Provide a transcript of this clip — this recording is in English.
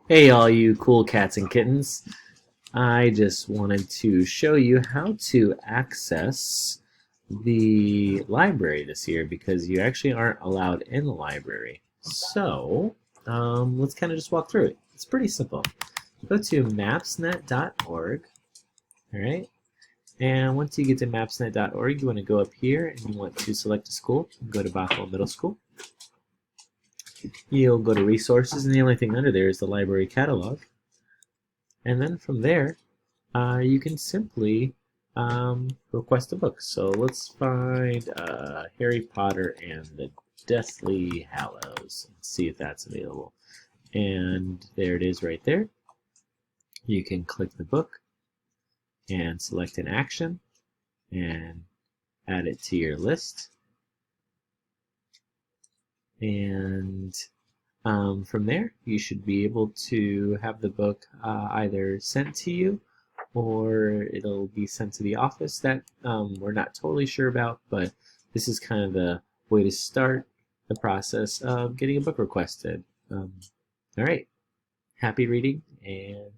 Hey all you cool cats and kittens. I just wanted to show you how to access the library this year because you actually aren't allowed in the library. So let's kind of just walk through it. It's pretty simple. Go to mapsnet.org, all right? And once you get to mapsnet.org, you want to go up here and you want to select a school. Go to Bothell Middle School. You'll go to resources, and the only thing under there is the library catalog. And then from there, you can simply request a book. So let's find Harry Potter and the Deathly Hallows and see if that's available. And there it is right there. You can click the book and select an action and add it to your list. And from there, you should be able to have the book either sent to you or it'll be sent to the office. That we're not totally sure about, but this is kind of the way to start the process of getting a book requested. All right, happy reading and